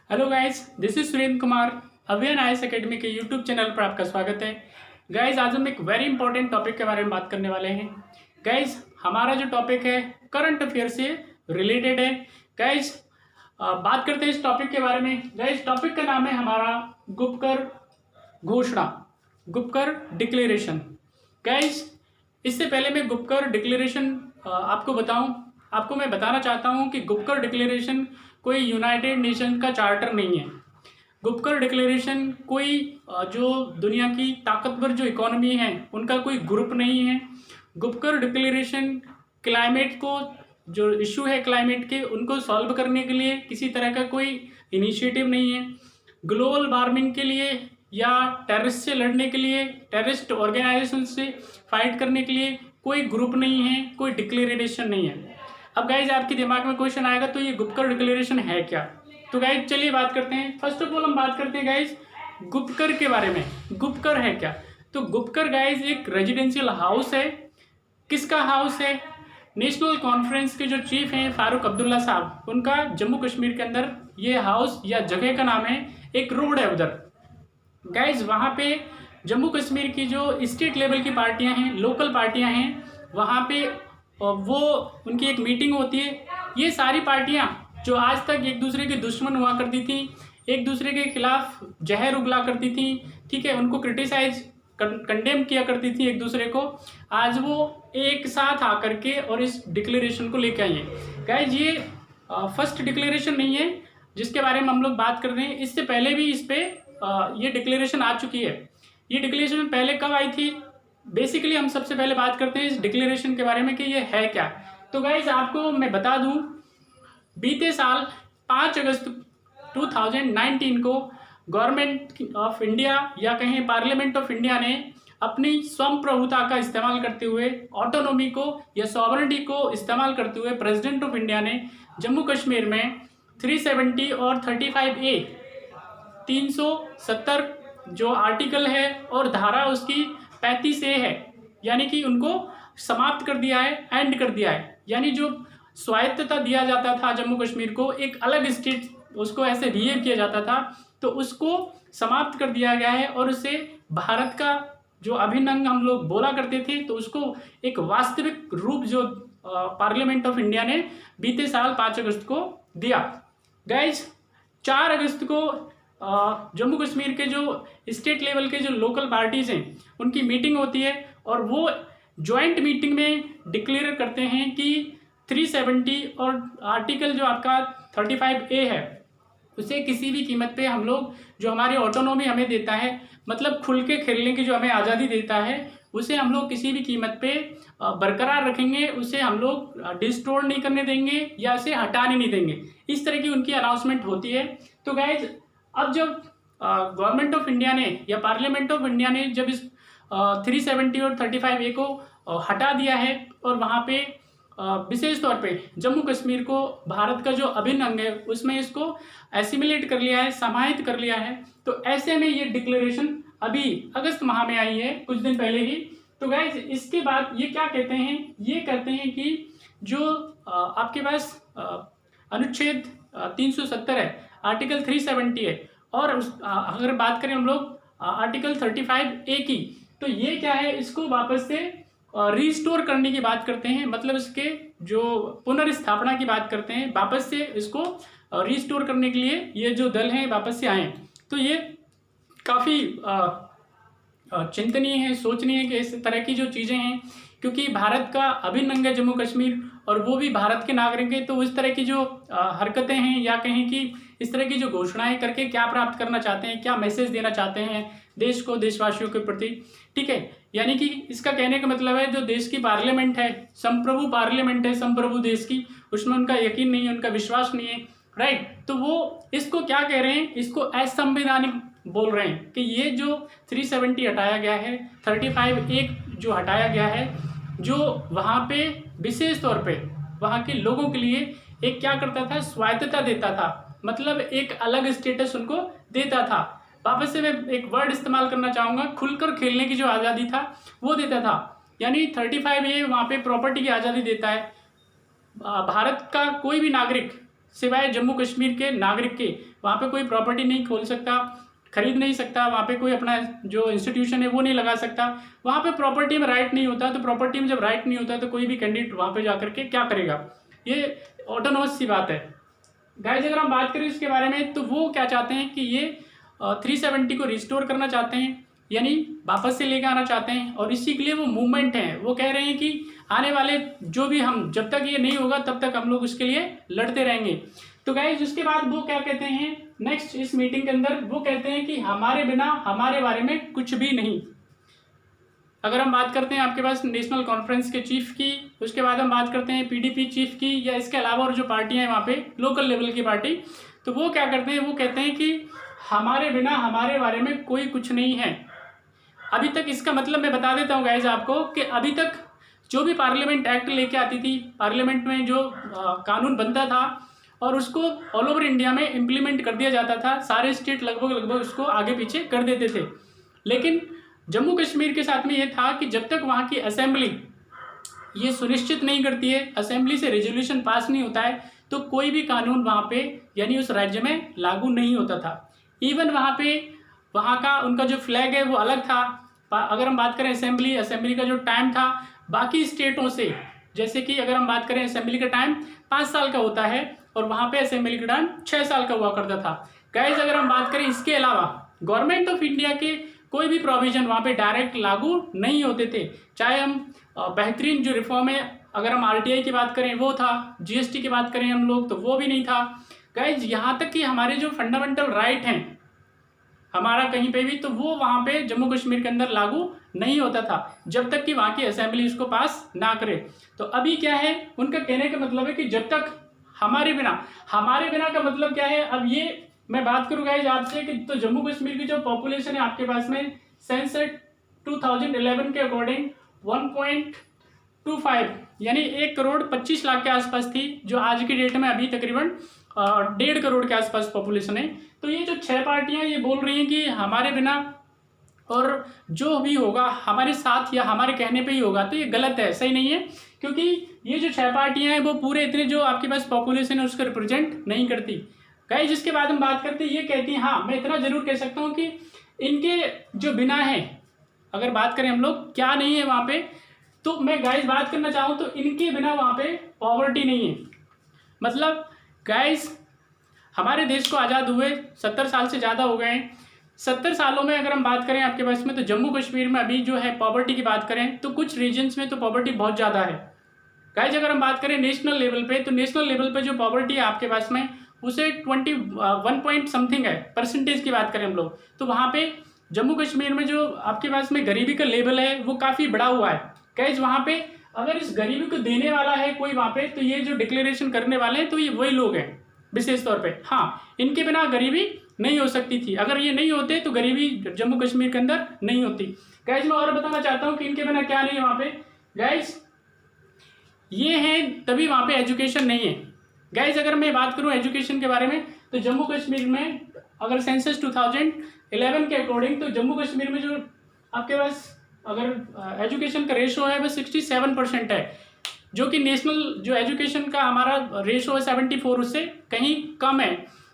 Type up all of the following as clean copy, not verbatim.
Hello guys, this is Surendra Kumar. अभियान IAS academy के YouTube channel पर आपका स्वागत है। गाइस, आज हम एक वेरी इंपॉर्टेंट टॉपिक के बारे में बात करने वाले हैं। गाइस, हमारा जो टॉपिक है करंट अफेयर से रिलेटेड है। गाइस, बात करते हैं इस टॉपिक के बारे में। गाइस, टॉपिक का नाम है हमारा गुपकर घोषणा, गुपकर डिक्लेरेशन। गाइस, इससे पहले मैं गुपकर डिक्लेरेशन आपको बताऊं, आपको मैं बताना चाहता हूं कि गुपकर डिक्लेरेशन कोई यूनाइटेड नेशन का चार्टर नहीं है। गुपकर डिक्लेरेशन कोई जो दुनिया की ताकतवर जो इकोनॉमी है उनका कोई ग्रुप नहीं है। गुपकर डिक्लेरेशन क्लाइमेट को, जो इशू है क्लाइमेट के, उनको सॉल्व करने के लिए किसी तरह का कोई इनिशिएटिव नहीं है। ग्लोबल वार्मिंग के लिए या टेररिस्ट से लड़ने के लिए, टेररिस्ट ऑर्गेनाइजेशन से फाइट करने के लिए कोई ग्रुप नहीं है, कोई डिक्लेरेशन नहीं है। अब गाइज आपके दिमाग में क्वेश्चन आएगा तो ये गुपकर डिक्लेरेशन है क्या? तो गाइज चलिए बात करते हैं। फर्स्ट ऑफ ऑल हम बात करते हैं गाइज गुपकर के बारे में। गुपकर है क्या? तो गुपकर गाइज एक रेजिडेंशियल हाउस है। किसका हाउस है? नेशनल कॉन्फ्रेंस के जो चीफ हैं फारूक अब्दुल्ला साहब, उनका जम्मू कश्मीर के अंदर ये हाउस या जगह का नाम है, एक रोड है उधर। गाइज वहाँ पे जम्मू कश्मीर की जो स्टेट लेवल की पार्टियां हैं, लोकल पार्टियां हैं, वहाँ पे वो उनकी एक मीटिंग होती है। ये सारी पार्टियां जो आज तक एक दूसरे के दुश्मन हुआ करती थी, एक दूसरे के खिलाफ जहर उगला करती थी, ठीक है, उनको क्रिटिसाइज कंडेम किया करती थी एक दूसरे को, आज वो एक साथ आकर के और इस डिक्लेरेशन को लेकर आई है। गाइज ये फर्स्ट डिक्लेरेशन नहीं है जिसके बारे में हम लोग बात कर रहे हैं। इससे पहले भी इस पे ये डिक्लेरेशन आ चुकी है। ये डिक्लेरेशन पहले कब आई थी? बेसिकली हम सबसे पहले बात करते हैं इस डिक्लेरेशन के बारे में कि ये है क्या। तो गाइज आपको मैं बता दूं, बीते साल 5 अगस्त 2019 को गवर्नमेंट ऑफ इंडिया या कहें पार्लियामेंट ऑफ इंडिया ने अपनी स्वप्रभुता का इस्तेमाल करते हुए, ऑटोनॉमी को या सॉवरेनिटी को इस्तेमाल करते हुए, प्रेसिडेंट ऑफ इंडिया ने जम्मू कश्मीर में 370 और 35A 370 जो आर्टिकल है और धारा उसकी 35A है, यानी कि उनको समाप्त कर दिया है, एंड कर दिया है। यानी जो स्वायत्तता दिया जाता था जम्मू कश्मीर को, एक अलग स्टेट उसको ऐसे बिहेव किया जाता था, तो उसको समाप्त कर दिया गया है और उसे भारत का जो अभिन्न अंग हम लोग बोला करते थे, तो उसको एक वास्तविक रूप जो पार्लियामेंट ऑफ इंडिया ने बीते साल 5 अगस्त को दिया। गाइज 4 अगस्त को जम्मू कश्मीर के जो स्टेट लेवल के जो लोकल पार्टीज हैं उनकी मीटिंग होती है और वो जॉइंट मीटिंग में डिक्लेयर करते हैं कि 370 और आर्टिकल जो आपका 35A है उसे किसी भी कीमत पे हम लोग, जो हमारी ऑटोनॉमी हमें देता है, मतलब खुल के खेलने की जो हमें आज़ादी देता है, उसे हम लोग किसी भी कीमत पे बरकरार रखेंगे, उसे हम लोग डिस्टोर नहीं करने देंगे या उसे हटाने नहीं देंगे। इस तरह की उनकी अनाउंसमेंट होती है। तो गाइज अब जब गवर्नमेंट ऑफ इंडिया ने या पार्लियामेंट ऑफ इंडिया ने जब इस 370 और 35A को हटा दिया है और वहाँ पे विशेष तौर पे जम्मू कश्मीर को भारत का जो अभिन्न अंग है उसमें इसको एसिमिलेट कर लिया है, समाहित कर लिया है, तो ऐसे में ये डिक्लेरेशन अभी अगस्त माह में आई है, कुछ दिन पहले ही। तो गाइज इसके बाद ये क्या कहते हैं? ये कहते हैं कि जो आपके पास अनुच्छेद 370 है, आर्टिकल 370 है, और अगर बात करें हम लोग आर्टिकल 35A की, तो ये क्या है, इसको वापस से रिस्टोर करने की बात करते हैं, मतलब इसके जो पुनर्स्थापना की बात करते हैं, वापस से इसको रिस्टोर करने के लिए ये जो दल हैं वापस से आए। तो ये काफ़ी चिंतनीय है, सोचनीय है कि इस तरह की जो चीज़ें हैं, क्योंकि भारत का अभिन्न अंग है जम्मू कश्मीर और वो भी भारत के नागरिक हैं, तो इस तरह की जो हरकतें हैं या कहें कि इस तरह की जो घोषणाएं करके क्या प्राप्त करना चाहते हैं, क्या मैसेज देना चाहते हैं देश को, देशवासियों के प्रति, ठीक है। यानी कि इसका कहने का मतलब है जो देश की पार्लियामेंट है, संप्रभु पार्लियामेंट है, संप्रभु देश की, उसमें उनका यकीन नहीं है, उनका विश्वास नहीं है, राइट। तो वो इसको क्या कह रहे हैं, इसको असंवैधानिक बोल रहे हैं कि ये जो 370 हटाया गया है, 35A जो हटाया गया है, जो वहाँ पे विशेष तौर पे वहाँ के लोगों के लिए एक क्या करता था, स्वायत्तता देता था, मतलब एक अलग स्टेटस उनको देता था। वापस से मैं एक वर्ड इस्तेमाल करना चाहूँगा, खुलकर खेलने की जो आज़ादी था वो देता था। यानी 35A वहाँ पे प्रॉपर्टी की आज़ादी देता है। भारत का कोई भी नागरिक सिवाय जम्मू कश्मीर के नागरिक के वहाँ पे कोई प्रॉपर्टी नहीं खोल सकता, खरीद नहीं सकता, वहाँ पे कोई अपना जो इंस्टीट्यूशन है वो नहीं लगा सकता, वहाँ पे प्रॉपर्टी में राइट नहीं होता। तो प्रॉपर्टी में जब राइट नहीं होता तो कोई भी कैंडिडेट वहाँ पे जाकर के क्या करेगा, ये ऑटोनोमस सी बात है। गाइज अगर हम बात करें इसके बारे में तो वो क्या चाहते हैं कि ये 370 को रिस्टोर करना चाहते हैं, यानी वापस से लेकर आना चाहते हैं। और इसी के लिए वो मूवमेंट है, वो कह रहे हैं कि आने वाले जो भी हम जब तक ये नहीं होगा तब तक हम लोग उसके लिए लड़ते रहेंगे। तो गाइज उसके बाद वो क्या कहते हैं नेक्स्ट इस मीटिंग के अंदर, वो कहते हैं कि हमारे बिना हमारे बारे में कुछ भी नहीं। अगर हम बात करते हैं आपके पास नेशनल कॉन्फ्रेंस के चीफ की, उसके बाद हम बात करते हैं पीडीपी चीफ की, या इसके अलावा और जो पार्टियां हैं वहाँ पे लोकल लेवल की पार्टी, तो वो क्या करते हैं, वो कहते हैं कि हमारे बिना हमारे बारे में कोई कुछ नहीं है। अभी तक इसका मतलब मैं बता देता हूँ गाइज आपको कि अभी तक जो भी पार्लियामेंट एक्ट लेके आती थी, पार्लियामेंट में जो कानून बनता था और उसको ऑल ओवर इंडिया में इम्प्लीमेंट कर दिया जाता था, सारे स्टेट लगभग उसको आगे पीछे कर देते थे। लेकिन जम्मू कश्मीर के साथ में ये था कि जब तक वहाँ की असेंबली ये सुनिश्चित नहीं करती है, असेंबली से रेजोल्यूशन पास नहीं होता है, तो कोई भी कानून वहाँ पे यानी उस राज्य में लागू नहीं होता था। इवन वहाँ पे वहाँ का उनका जो फ्लैग है वो अलग था। अगर हम बात करें असेंबली का जो टाइम था बाकी स्टेटों से, जैसे कि अगर हम बात करें असेंबली का टाइम 5 साल का होता है और वहाँ पे असेंबली का टाइम 6 साल का हुआ करता था। गाइज अगर हम बात करें इसके अलावा गवर्नमेंट ऑफ इंडिया के कोई भी प्रोविजन वहाँ पे डायरेक्ट लागू नहीं होते थे। चाहे हम बेहतरीन जो रिफॉर्म है, अगर हम आरटीआई की बात करें वो था, जीएसटी की बात करें हम लोग तो वो भी नहीं था। गाइज यहाँ तक कि हमारे जो फंडामेंटल राइट हैं हमारा कहीं पे भी, तो वो वहाँ पे जम्मू कश्मीर के अंदर लागू नहीं होता था जब तक कि वहाँ की असेंबली उसको पास ना करे। तो अभी क्या है, उनका कहने का मतलब है कि जब तक हमारे बिना का मतलब क्या है। अब ये मैं बात करूँ गाइज आपसे कि तो जम्मू कश्मीर की जो पॉपुलेशन है आपके पास में सेंसस 2011 के अकॉर्डिंग 1.25 यानी 1,25,00,000 के आसपास थी, जो आज की डेट में अभी तकरीबन 1.5 करोड़ के आसपास पॉपुलेशन है। तो ये जो 6 पार्टियां ये बोल रही हैं कि हमारे बिना और जो भी होगा हमारे साथ या हमारे कहने पे ही होगा, तो ये गलत है, सही नहीं है। क्योंकि ये जो 6 पार्टियां हैं वो पूरे इतने जो आपके पास पॉपुलेशन है उसको रिप्रेजेंट नहीं करती। गाइस जिसके बाद हम बात करते हैं, ये कहती हैं, हाँ मैं इतना जरूर कह सकता हूँ कि इनके जो बिना है, अगर बात करें हम लोग क्या नहीं है वहाँ पे, तो मैं गाइस बात करना चाहूँ तो इनके बिना वहाँ पे पॉवर्टी नहीं है। मतलब गाइस हमारे देश को आज़ाद हुए 70 साल से ज़्यादा हो गए हैं। 70 सालों में अगर हम बात करें आपके पास में, तो जम्मू कश्मीर में अभी जो है पॉवर्टी की बात करें तो कुछ रीजन्स में तो पॉवर्टी बहुत ज़्यादा है। गाइस अगर हम बात करें नेशनल लेवल पे, तो नेशनल लेवल पे जो पॉवर्टी है आपके पास में उसे 21 पॉइंट समथिंग है परसेंटेज की बात करें हम लोग, तो वहाँ पे जम्मू कश्मीर में जो आपके पास में गरीबी का लेवल है वो काफ़ी बड़ा हुआ है। गाइस वहाँ पे अगर इस गरीबी को देने वाला है कोई वहाँ पे, तो ये जो डिक्लेरेशन करने वाले हैं तो ये वही लोग हैं विशेष तौर पे। हाँ, इनके बिना गरीबी नहीं हो सकती थी, अगर ये नहीं होते तो गरीबी जम्मू कश्मीर के अंदर नहीं होती। गाइस मैं और बताना चाहता हूँ कि इनके बिना क्या नहीं है वहाँ पे। गाइस ये है तभी वहाँ पे एजुकेशन नहीं है। गाइस अगर मैं बात करूँ एजुकेशन के बारे में, तो जम्मू कश्मीर में अगर सेंसस 2011 के अकॉर्डिंग, तो जम्मू कश्मीर में जो आपके पास अगर एजुकेशन का रेशो है वो 67% है, जो कि नेशनल जो एजुकेशन का हमारा रेशो है 74, उससे कहीं कम है।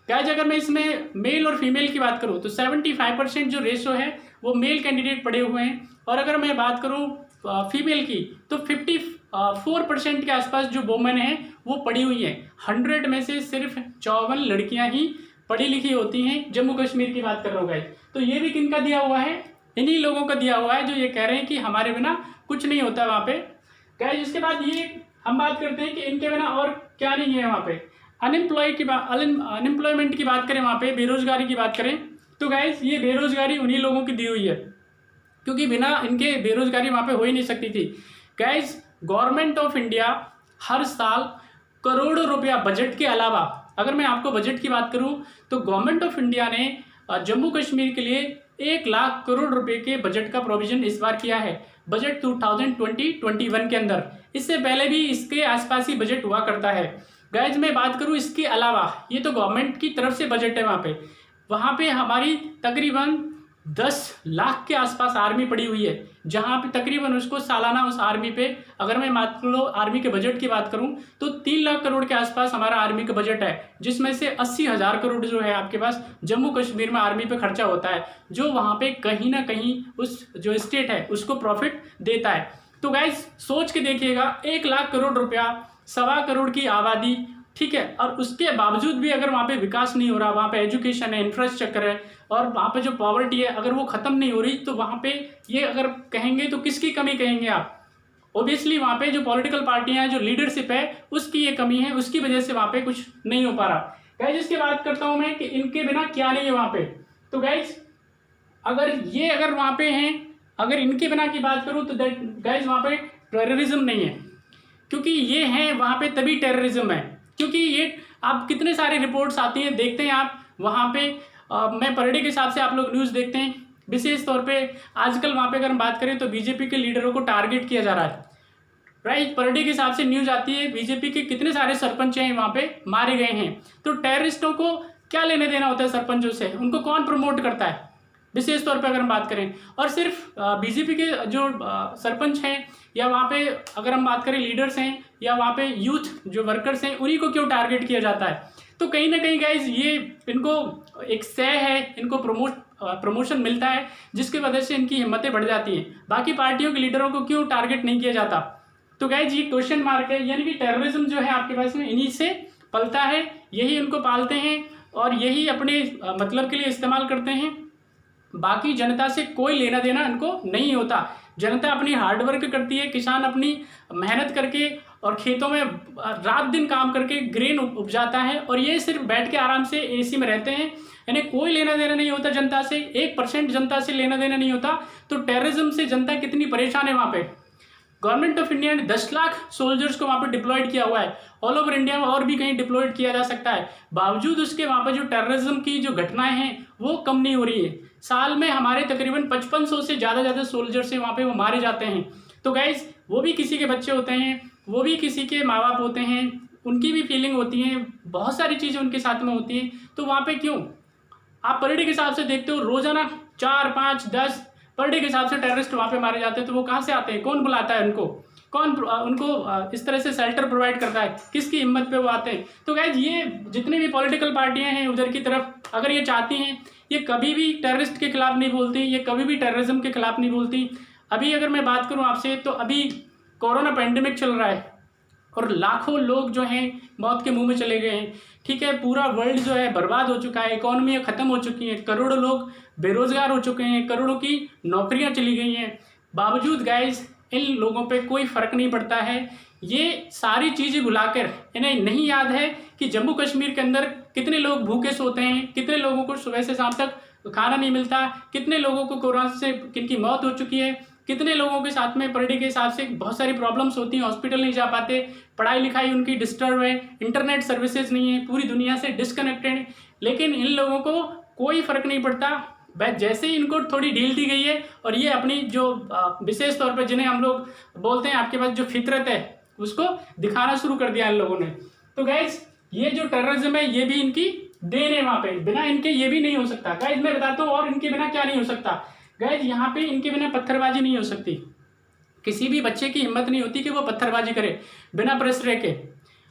गाइस अगर मैं इसमें मेल और फीमेल की बात करूँ तो 75% जो रेशो है वो मेल कैंडिडेट पढ़े हुए हैं, और अगर मैं बात करूँ फीमेल की तो 54% के आसपास जो वोमेन है वो पढ़ी हुई है। 100 में से सिर्फ 54 लड़कियां ही पढ़ी लिखी होती हैं। जम्मू कश्मीर की बात कर रहा हूँ गाइस, तो ये भी किन का दिया हुआ है, इन्हीं लोगों का दिया हुआ है जो ये कह रहे हैं कि हमारे बिना कुछ नहीं होता वहाँ पे। गाइस इसके बाद ये हम बात करते हैं कि इनके बिना और क्या नहीं है वहाँ पे। अनएम्प्लॉयमेंट की बात करें वहाँ पे, बेरोजगारी की बात करें, तो गाइस ये बेरोजगारी उन्हीं लोगों की दी हुई है, क्योंकि बिना इनके बेरोजगारी वहाँ पे हो ही नहीं सकती थी। गाइस गवर्नमेंट ऑफ इंडिया हर साल करोड़ों रुपया बजट के अलावा, अगर मैं आपको बजट की बात करूं तो गवर्नमेंट ऑफ इंडिया ने जम्मू कश्मीर के लिए 1 लाख करोड़ रुपए के बजट का प्रोविजन इस बार किया है बजट 2020-21 के अंदर। इससे पहले भी इसके आसपास ही बजट हुआ करता है। गाइज मैं बात करूं इसके अलावा, ये तो गवर्नमेंट की तरफ से बजट है, वहाँ पे हमारी तकरीबन 10 लाख के आसपास आर्मी पड़ी हुई है, जहां पे तकरीबन उसको सालाना उस आर्मी पे, अगर मैं मान लो आर्मी के बजट की बात करूं तो 3 लाख करोड़ के आसपास हमारा आर्मी का बजट है, जिसमें से 80,000 करोड़ जो है आपके पास जम्मू कश्मीर में आर्मी पे खर्चा होता है, जो वहां पे कहीं ना कहीं उस जो स्टेट है उसको प्रॉफिट देता है। तो गाइज सोच के देखिएगा, 1 लाख करोड़ रुपया, 1.25 करोड़ की आबादी, ठीक है, और उसके बावजूद भी अगर वहाँ पे विकास नहीं हो रहा, वहाँ पे एजुकेशन है, इंफ्रास्ट्रक्चर है, और वहाँ पे जो पॉवर्टी है अगर वो खत्म नहीं हो रही, तो वहाँ पे ये अगर कहेंगे तो किसकी कमी कहेंगे आप? ऑब्वियसली वहाँ पे जो पॉलिटिकल पार्टियां हैं, जो लीडरशिप है, उसकी ये कमी है, उसकी वजह से वहाँ पे कुछ नहीं हो पा रहा। गाइज इसकी बात करता हूँ मैं कि इनके बिना क्या नहीं है वहाँ पे। तो गाइज अगर वहाँ पे हैं, अगर इनके बिना की बात करूँ तो गाइज वहाँ पे टेररिज्म नहीं है, क्योंकि ये हैं वहाँ पे तभी टेररिज्म है, क्योंकि ये आप कितने सारे रिपोर्ट्स आती हैं, देखते हैं आप वहाँ पे। मैं पर डे के हिसाब से आप लोग न्यूज़ देखते हैं, विशेष तौर पे आजकल वहाँ पे अगर हम बात करें तो बीजेपी के लीडरों को टारगेट किया जा रहा है, राइट। पर डे के हिसाब से न्यूज़ आती है, बीजेपी के कितने सारे सरपंच हैं वहाँ पे मारे गए हैं। तो टेररिस्टों को क्या लेने देना होता है सरपंचों से? उनको कौन प्रमोट करता है, विशेष तौर पे अगर हम बात करें? और सिर्फ बीजेपी के जो सरपंच हैं, या वहाँ पे अगर हम बात करें लीडर्स हैं, या वहाँ पे यूथ जो वर्कर्स हैं, उन्हीं को क्यों टारगेट किया जाता है? तो कहीं ना कहीं गाइज ये इनको एक सह है, इनको प्रमोशन मिलता है, जिसकी वजह से इनकी हिम्मतें बढ़ जाती हैं। बाकी पार्टियों के लीडरों को क्यों टारगेट नहीं किया जाता? तो गाइज ये क्वेश्चन मार्क है, यानी कि टेररिज्म जो है आपके पास में इन्हीं से पलता है, यही उनको पालते हैं और यही अपने मतलब के लिए इस्तेमाल करते हैं। बाकी जनता से कोई लेना देना इनको नहीं होता। जनता अपनी हार्डवर्क करती है, किसान अपनी मेहनत करके और खेतों में रात दिन काम करके ग्रेन उपजाता है, और ये सिर्फ बैठ के आराम से एसी में रहते हैं। इन्हें कोई लेना देना नहीं होता जनता से, 1% जनता से लेना देना नहीं होता। तो टेररिज्म से जनता कितनी परेशान है वहाँ पे। गवर्नमेंट ऑफ इंडिया ने 10 लाख सोल्जर्स को वहाँ पे डिप्लॉयड किया हुआ है, ऑल ओवर इंडिया में और भी कहीं डिप्लॉयड किया जा सकता है। बावजूद उसके वहाँ पे जो टेररिज्म की जो घटनाएं हैं वो कम नहीं हो रही है। साल में हमारे तकरीबन 5500 से ज़्यादा सोल्जर्स हैं वहाँ पे, वो मारे जाते हैं। तो गाइज वो भी किसी के बच्चे होते हैं, वो भी किसी के माँ बाप होते हैं, उनकी भी फीलिंग होती है, बहुत सारी चीज़ें उनके साथ में होती हैं। तो वहाँ पे क्यों आप पर डे के हिसाब से देखते हो, रोजाना 4, 5, 10 पर डे के हिसाब से टेररिस्ट वहाँ पे मारे जाते हैं। तो वो कहाँ से आते हैं? कौन बुलाता है उनको? कौन उनको इस तरह से शेल्टर प्रोवाइड करता है? किसकी हिम्मत पे वो आते हैं? तो गाइज ये जितनी भी पॉलिटिकल पार्टियां हैं उधर की तरफ, अगर ये चाहती हैं, ये कभी भी टेररिस्ट के खिलाफ नहीं बोलती, ये कभी भी टेररिज्म के खिलाफ नहीं बोलती। अभी अगर मैं बात करूँ आपसे, तो अभी कोरोना पैंडेमिक चल रहा है और लाखों लोग जो हैं मौत के मुंह में चले गए हैं, ठीक है। पूरा वर्ल्ड जो है बर्बाद हो चुका है, इकोनॉमी ख़त्म हो चुकी है, करोड़ों लोग बेरोजगार हो चुके हैं, करोड़ों की नौकरियां चली गई हैं। बावजूद गाइज इन लोगों पे कोई फ़र्क नहीं पड़ता है। ये सारी चीज़ें भुलाकर इन्हें नहीं याद है कि जम्मू कश्मीर के अंदर कितने लोग भूखे सोते हैं, कितने लोगों को सुबह से शाम तक खाना नहीं मिलता, कितने लोगों को कोरोना से किनकी मौत हो चुकी है, कितने लोगों के साथ में पर डे के हिसाब से बहुत सारी प्रॉब्लम्स होती हैं, हॉस्पिटल नहीं जा पाते, पढ़ाई लिखाई उनकी डिस्टर्ब है, इंटरनेट सर्विसेज नहीं है, पूरी दुनिया से डिस्कनेक्टेड। लेकिन इन लोगों को कोई फ़र्क नहीं पड़ता, बस जैसे ही इनको थोड़ी ढील दी गई है और ये अपनी जो विशेष तौर पर जिन्हें हम लोग बोलते हैं आपके पास जो फितरत है उसको दिखाना शुरू कर दिया इन लोगों ने। तो गाइज ये जो टेररिज्म है ये भी इनकी देन है वहाँ पे, बिना इनके ये भी नहीं हो सकता। गाइज मैं बताता हूँ और इनके बिना क्या नहीं हो सकता। गाइज यहाँ पे इनके बिना पत्थरबाजी नहीं हो सकती। किसी भी बच्चे की हिम्मत नहीं होती कि वो पत्थरबाजी करे बिना प्रेशर के।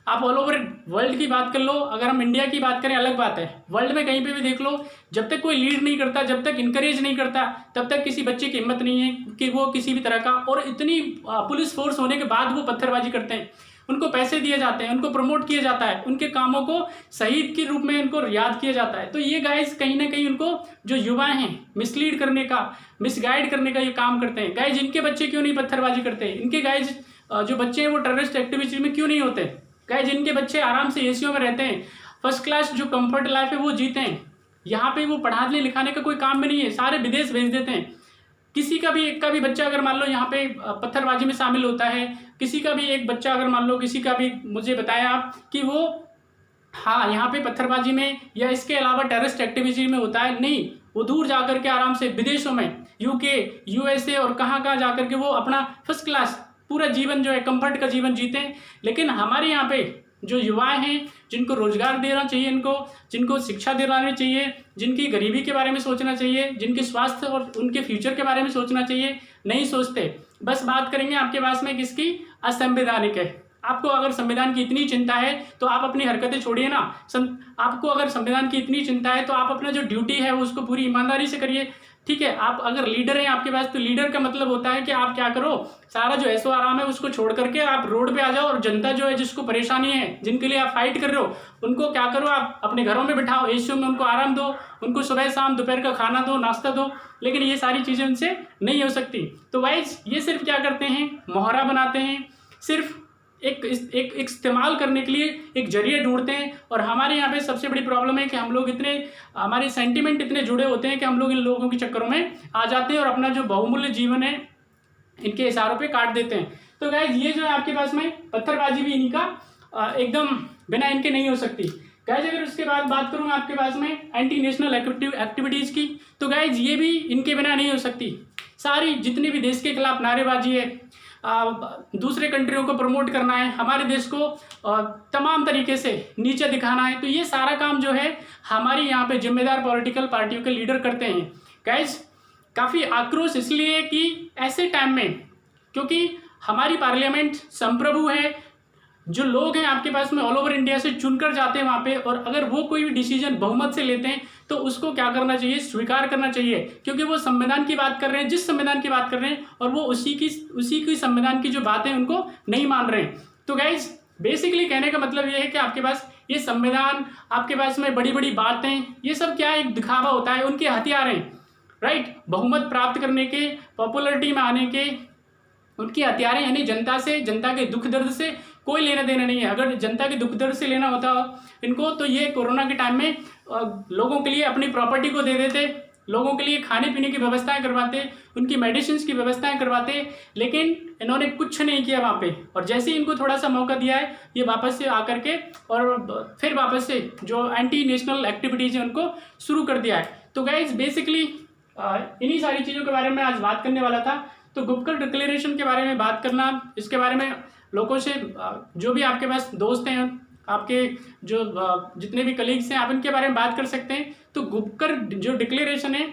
आप ऑल ओवर वर्ल्ड की बात कर लो, अगर हम इंडिया की बात करें अलग बात है, वर्ल्ड में कहीं पे भी देख लो, जब तक कोई लीड नहीं करता, जब तक इंकरेज नहीं करता, तब तक किसी बच्चे की हिम्मत नहीं है कि वो किसी भी तरह का, और इतनी पुलिस फोर्स होने के बाद वो पत्थरबाजी करते हैं, उनको पैसे दिए जाते हैं, उनको प्रमोट किया जाता है, उनके कामों को शहीद के रूप में उनको याद किया जाता है। तो ये गाइज कहीं ना कहीं उनको जो युवा हैं मिसलीड करने का, मिसगाइड करने का ये काम करते हैं। गाइज इनके बच्चे क्यों नहीं पत्थरबाजी करते? इनके गाइज जो बच्चे हैं वो टेररिस्ट एक्टिविटी में क्यों नहीं होते? गाइज इनके बच्चे आराम से एसीओ में रहते हैं, फर्स्ट क्लास जो कंफर्ट लाइफ है वो जीते हैं। यहाँ पे वो पढ़ाने लिखाने का कोई काम में नहीं है, सारे विदेश भेज देते हैं। किसी का भी एक का भी बच्चा अगर मान लो यहाँ पे पत्थरबाजी में शामिल होता है, किसी का भी एक बच्चा अगर मान लो, किसी का भी मुझे बताया आप कि वो हाँ यहाँ पे पत्थरबाजी में या इसके अलावा टेररिस्ट एक्टिविटी में होता है, नहीं, वो दूर जाकर के आराम से विदेशों में यूके, यूएसए और कहाँ जाकर के वो अपना फर्स्ट क्लास पूरा जीवन जो है कंफर्ट का जीवन जीते हैं। लेकिन हमारे यहाँ पे जो युवाएं हैं, जिनको रोजगार देना चाहिए, जिनको शिक्षा दिलानी चाहिए, जिनकी गरीबी के बारे में सोचना चाहिए, जिनके स्वास्थ्य और उनके फ्यूचर के बारे में सोचना चाहिए, नहीं सोचते। बस बात करेंगे आपके पास में किसकी, असंवैधानिक है। आपको अगर संविधान की इतनी चिंता है तो आप अपनी हरकतें छोड़िए ना। आपको अगर संविधान की इतनी चिंता है तो आप अपना जो ड्यूटी है उसको पूरी ईमानदारी से करिए, ठीक है। आप अगर लीडर हैं आपके पास, तो लीडर का मतलब होता है कि आप क्या करो, सारा जो ऐशो आराम है उसको छोड़ करके आप रोड पे आ जाओ, और जनता जो है, जिसको परेशानी है, जिनके लिए आप फाइट कर रहे हो, उनको क्या करो, आप अपने घरों में बिठाओ, एशियो में उनको आराम दो, उनको सुबह शाम दोपहर का खाना दो, नाश्ता दो। लेकिन ये सारी चीज़ें उनसे नहीं हो सकती। तो वाइज ये सिर्फ क्या करते हैं, मोहरा बनाते हैं, सिर्फ एक इस्तेमाल करने के लिए एक जरिए ढूंढते हैं। और हमारे यहाँ पे सबसे बड़ी प्रॉब्लम है कि हम लोग हमारे सेंटिमेंट इतने जुड़े होते हैं कि हम लोग इन लोगों के चक्करों में आ जाते हैं और अपना जो बहुमूल्य जीवन है इनके इशारों पे काट देते हैं। तो गाइज ये जो है आपके पास में पत्थरबाजी भी इनका एकदम बिना इनके नहीं हो सकती। गाइज अगर उसके बाद बात करूँ आपके पास में एंटी नेशनल एक्टिविटीज़ की, तो गाइज ये भी इनके बिना नहीं हो सकती। सारी जितने भी देश के खिलाफ नारेबाजी है, दूसरे कंट्रियों को प्रमोट करना है, हमारे देश को तमाम तरीके से नीचे दिखाना है, तो ये सारा काम जो है हमारे यहाँ पे जिम्मेदार पॉलिटिकल पार्टियों के लीडर करते हैं। गाइज काफ़ी आक्रोश इसलिए कि ऐसे टाइम में, क्योंकि हमारी पार्लियामेंट संप्रभु है, जो लोग हैं आपके पास में ऑल ओवर इंडिया से चुनकर जाते हैं वहाँ पे, और अगर वो कोई भी डिसीजन बहुमत से लेते हैं तो उसको क्या करना चाहिए, स्वीकार करना चाहिए, क्योंकि वो संविधान की बात कर रहे हैं, जिस संविधान की बात कर रहे हैं, और वो उसी की संविधान की जो बातें उनको नहीं मान रहे हैं। तो गाइज बेसिकली कहने का मतलब ये है कि आपके पास ये संविधान, आपके पास में बड़ी बड़ी बातें, ये सब क्या एक दिखावा होता है, उनके हथियार हैं, राइट। बहुमत प्राप्त करने के, पॉपुलरिटी में आने के उनकी हथियार हैं, यानी जनता से, जनता के दुख दर्द से कोई लेना देना नहीं है। अगर जनता के दुख दर्द से लेना होता इनको, तो ये कोरोना के टाइम में लोगों के लिए अपनी प्रॉपर्टी को दे देते, लोगों के लिए खाने पीने की व्यवस्थाएं करवाते, उनकी मेडिसिन की व्यवस्थाएं करवाते, लेकिन इन्होंने कुछ नहीं किया वहाँ पे। और जैसे ही इनको थोड़ा सा मौका दिया है, ये वापस से आकर के और फिर वापस से जो एंटी नेशनल एक्टिविटीज़ है उनको शुरू कर दिया है। तो गाइज बेसिकली इन्हीं सारी चीज़ों के बारे में आज बात करने वाला था। तो गुपकर डिक्लेरेशन के बारे में बात करना, इसके बारे में लोगों से, जो भी आपके पास दोस्त हैं, आपके जो जितने भी कलीग्स हैं, आप इनके बारे में बात कर सकते हैं। तो गुपकर जो डिक्लेरेशन है,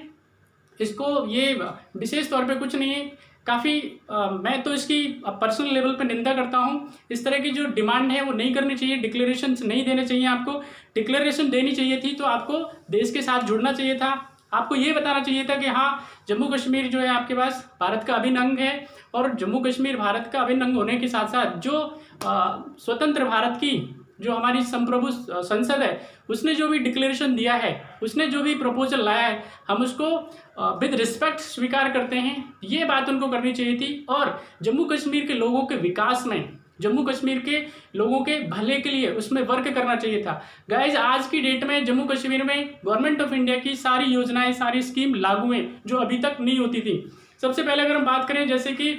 इसको ये विशेष तौर पे कुछ नहीं है, काफ़ी मैं तो इसकी पर्सनल लेवल पे निंदा करता हूँ। इस तरह की जो डिमांड है वो नहीं करनी चाहिए, डिक्लेरेशन नहीं देने चाहिए। आपको डिक्लेरेशन देनी चाहिए थी तो आपको देश के साथ जुड़ना चाहिए था, आपको ये बताना चाहिए था कि हाँ, जम्मू कश्मीर जो है आपके पास भारत का अभिन्न अंग है, और जम्मू कश्मीर भारत का अभिन्न अंग होने के साथ साथ जो स्वतंत्र भारत की जो हमारी संप्रभु संसद है, उसने जो भी डिक्लेरेशन दिया है, उसने जो भी प्रपोजल लाया है, हम उसको विद रिस्पेक्ट स्वीकार करते हैं, ये बात उनको करनी चाहिए थी। और जम्मू कश्मीर के लोगों के विकास में, जम्मू कश्मीर के लोगों के भले के लिए उसमें वर्क करना चाहिए था। गाइज आज की डेट में जम्मू कश्मीर में गवर्नमेंट ऑफ इंडिया की सारी योजनाएं, सारी स्कीम लागू हैं जो अभी तक नहीं होती थी। सबसे पहले अगर हम बात करें, जैसे कि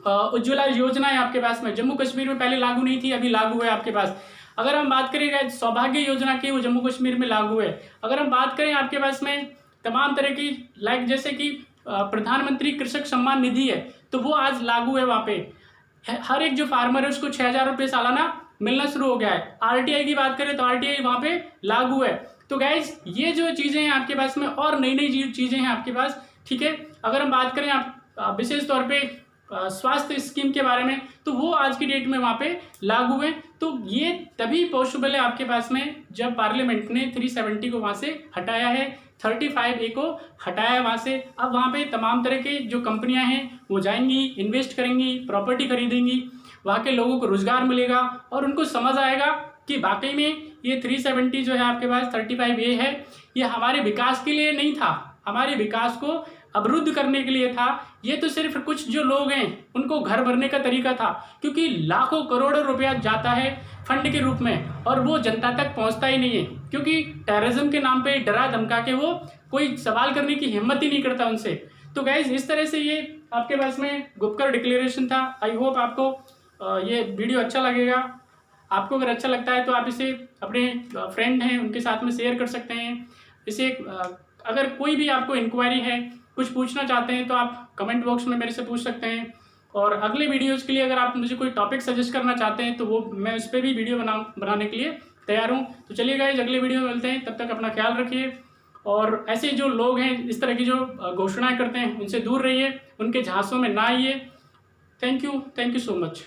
उज्ज्वला योजना है आपके पास में, जम्मू कश्मीर में पहले लागू नहीं थी, अभी लागू है आपके पास। अगर हम बात करें गाइज सौभाग्य योजना की, वो जम्मू कश्मीर में लागू है। अगर हम बात करें आपके पास में तमाम तरह की, लाइक जैसे कि प्रधानमंत्री कृषक सम्मान निधि है, तो वो आज लागू है वहाँ पे। हर एक जो फार्मर है उसको 6,000 रुपये सालाना मिलना शुरू हो गया है। आरटीआई की बात करें तो आरटीआई वहाँ पे लागू है। तो गाइज ये जो चीज़ें हैं आपके पास में, और नई नई चीज़ें हैं आपके पास, ठीक है। अगर हम बात करें आप विशेष तौर पे स्वास्थ्य स्कीम के बारे में, तो वो आज की डेट में वहाँ पे लागू है। तो ये तभी पॉसिबल है आपके पास में जब पार्लियामेंट ने 370 को वहाँ से हटाया है, 35A को हटाया वहाँ से। अब वहाँ पे तमाम तरह के जो कंपनियाँ हैं वो जाएंगी, इन्वेस्ट करेंगी, प्रॉपर्टी खरीदेंगी, वहाँ के लोगों को रोजगार मिलेगा, और उनको समझ आएगा कि वाकई में ये 370 जो है आपके पास 35A है, ये हमारे विकास के लिए नहीं था, हमारे विकास को अवरुद्ध करने के लिए था। ये तो सिर्फ कुछ जो लोग हैं उनको घर भरने का तरीका था, क्योंकि लाखों करोड़ों रुपया जाता है फंड के रूप में, और वो जनता तक पहुंचता ही नहीं है, क्योंकि टेररिज्म के नाम पे डरा धमका के वो कोई सवाल करने की हिम्मत ही नहीं करता उनसे। तो गाइज इस तरह से ये आपके पास में गुपकर डिक्लेरेशन था। आई होप आपको ये वीडियो अच्छा लगेगा। आपको अगर अच्छा लगता है तो आप इसे अपने फ्रेंड हैं उनके साथ में शेयर कर सकते हैं। इसे अगर कोई भी आपको इंक्वायरी है, कुछ पूछना चाहते हैं, तो आप कमेंट बॉक्स में मेरे से पूछ सकते हैं। और अगले वीडियोज़ के लिए अगर आप मुझे कोई टॉपिक सजेस्ट करना चाहते हैं तो वो मैं उस पर भी वीडियो बनाने के लिए तैयार हूँ। तो चलिए गाइस, अगले वीडियो में मिलते हैं, तब तक अपना ख्याल रखिए और ऐसे जो लोग हैं इस तरह की जो घोषणाएं करते हैं उनसे दूर रहिए, उनके झांसों में ना आइए। Thank you so much.